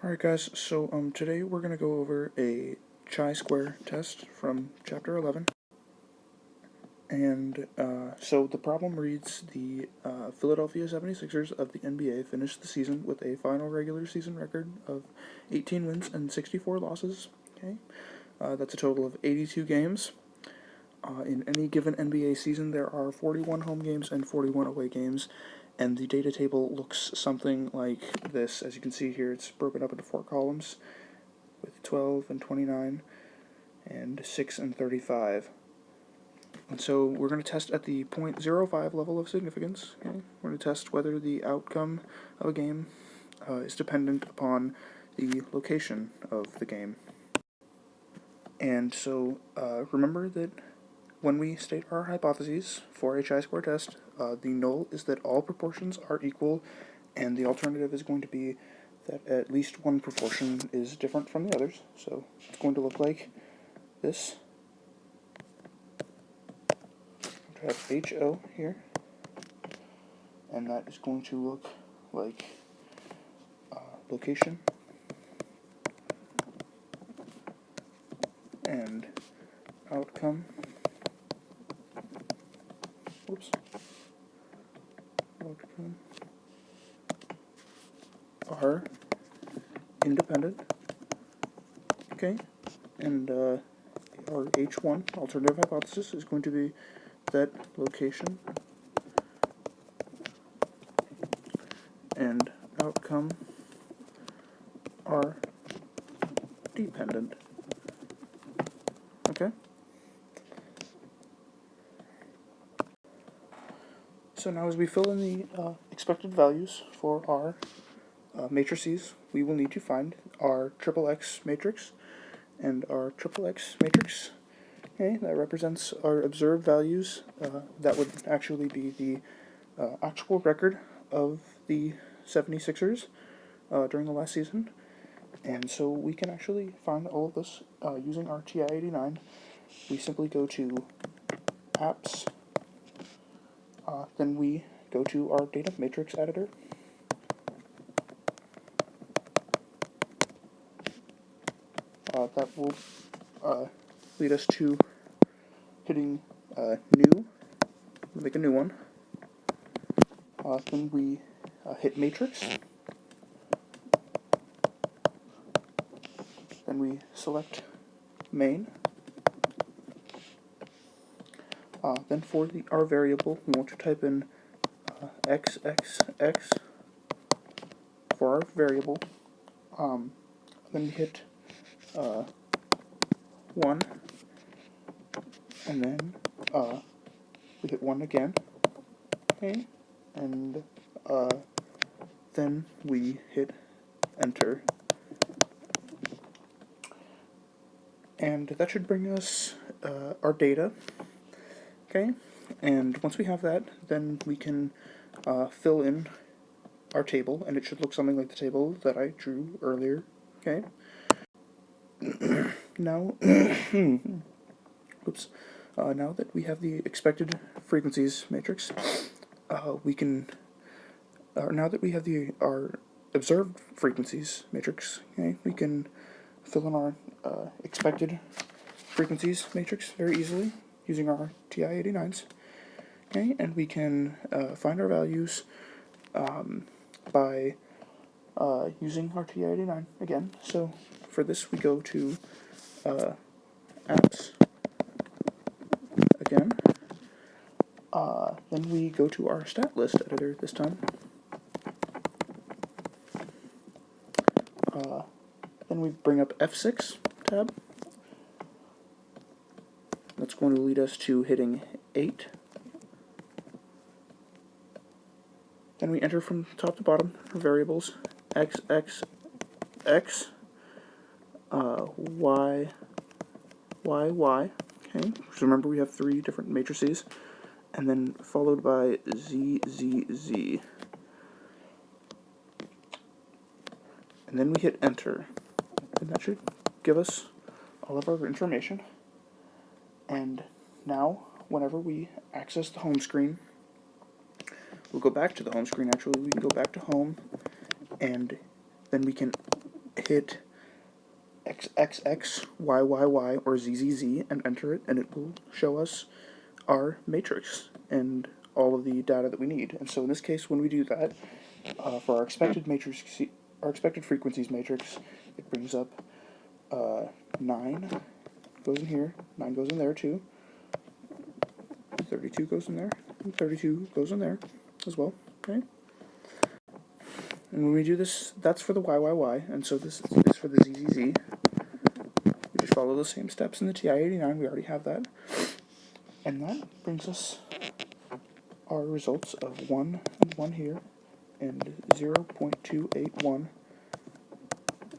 Alright guys, so today we're going to go over a chi-square test from chapter 11. And so the problem reads, the Philadelphia 76ers of the NBA finished the season with a final regular season record of 18 wins and 64 losses. Okay, that's a total of 82 games. In any given NBA season, there are 41 home games and 41 away games, and the data table looks something like this. As you can see here, it's broken up into 4 columns with 12 and 29 and 6 and 35. And so we're going to test at the 0.05 level of significance. Okay? We're going to test whether the outcome of a game is dependent upon the location of the game. And so remember that when we state our hypotheses for a chi-square test, the null is that all proportions are equal, and the alternative is going to be that at least one proportion is different from the others. So it's going to look like this. I have HO here, and that is going to look like location and outcome. Oops. Outcome are independent. Okay, and our H1 alternative hypothesis is going to be that location and outcome are dependent. Okay? So now as we fill in the expected values for our matrices, we will need to find our XXX matrix, and our XXX matrix, okay, that represents our observed values. That would actually be the actual record of the 76ers during the last season. And so we can actually find all of this using our TI-89. We simply go to apps, then we go to our data matrix editor. That will lead us to hitting new, make a new one. Then we hit matrix. Then we select main. Then for our variable, we want to type in xxx for our variable. Then we hit 1, and then we hit 1 again, okay, and then we hit enter. And that should bring us our data, okay, and once we have that, then we can fill in our table, and it should look something like the table that I drew earlier, okay. Now, oops, now that we have the expected frequencies matrix, we can, now that we have our observed frequencies matrix, okay, we can fill in our expected frequencies matrix very easily using our TI-89s, okay, and we can find our values by using our TI-89 again. So for this, we go to apps again. Then we go to our stat list editor this time. Then we bring up F6 tab. That's going to lead us to hitting 8. Then we enter from top to bottom our variables x, x, x, y, y, y. Okay, so remember we have 3 different matrices, and then followed by z, z, z. And then we hit enter, and that should give us all of our information. And now, whenever we access the home screen, we'll go back to the home screen. Actually, we can go back to home, and then we can hit XXX, YYY, or ZZZ and enter it, and it will show us our matrix and all of the data that we need. And so in this case, when we do that, for our expected frequencies matrix, it brings up 9 goes in here, 9 goes in there too, 32 goes in there, and 32 goes in there as well. Okay. And when we do this, that's for the YYY, and so this is for the ZZZ. We just follow the same steps in the TI-89, we already have that. And that brings us our results of 1 and 1 here, and 0.281,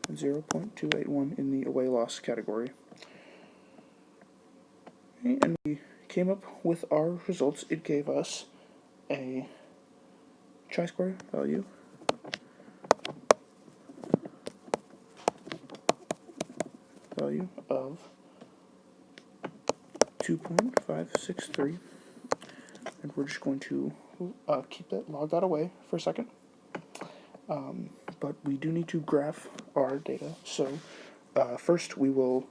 and 0.281 in the away loss category. Okay, and we came up with our results. It gave us a chi-square value of 2.563, and we're just going to log that away for a second. But we do need to graph our data. So first we will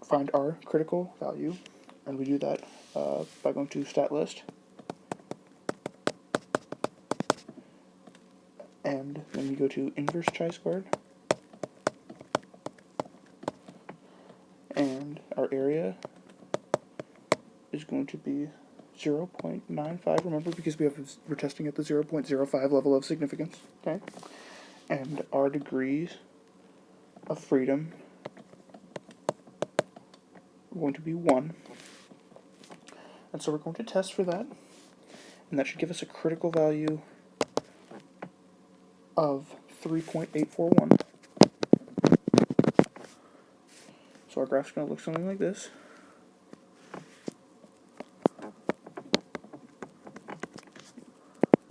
find our critical value, and we do that by going to stat list, and then we go to inverse chi-squared, and our area is going to be 0.95, remember, because we're testing at the 0.05 level of significance, okay? And our degrees of freedom are going to be 1. And so we're going to test for that, and that should give us a critical value of 3.841. So our graph's going to look something like this.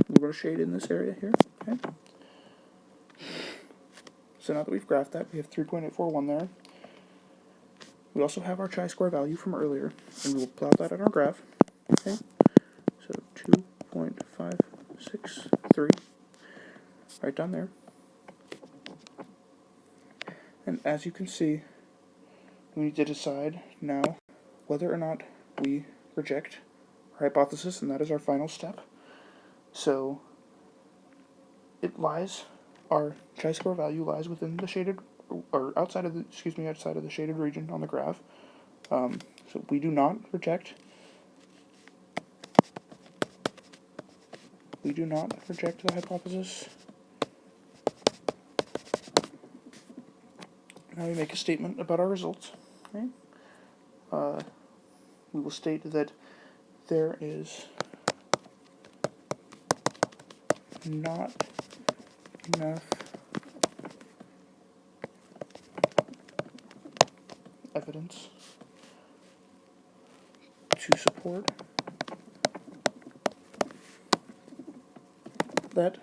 We're going to shade in this area here, okay? So now that we've graphed that, we have 3.841 there. We also have our chi-square value from earlier, and we will plot that on our graph, okay? So 2.563, right down there. And as you can see, we need to decide now whether or not we reject our hypothesis, and that is our final step. So our chi-square value lies within the shaded, or outside of the shaded region on the graph. So we do not reject the hypothesis. Now we make a statement about our results. Okay? We will state that there is not enough evidence to support that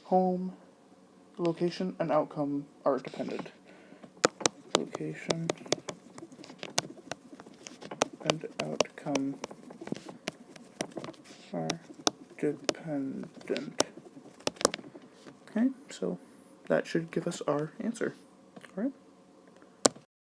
home, location, and outcome are dependent. Location and outcome are dependent. Okay, so that should give us our answer. All right.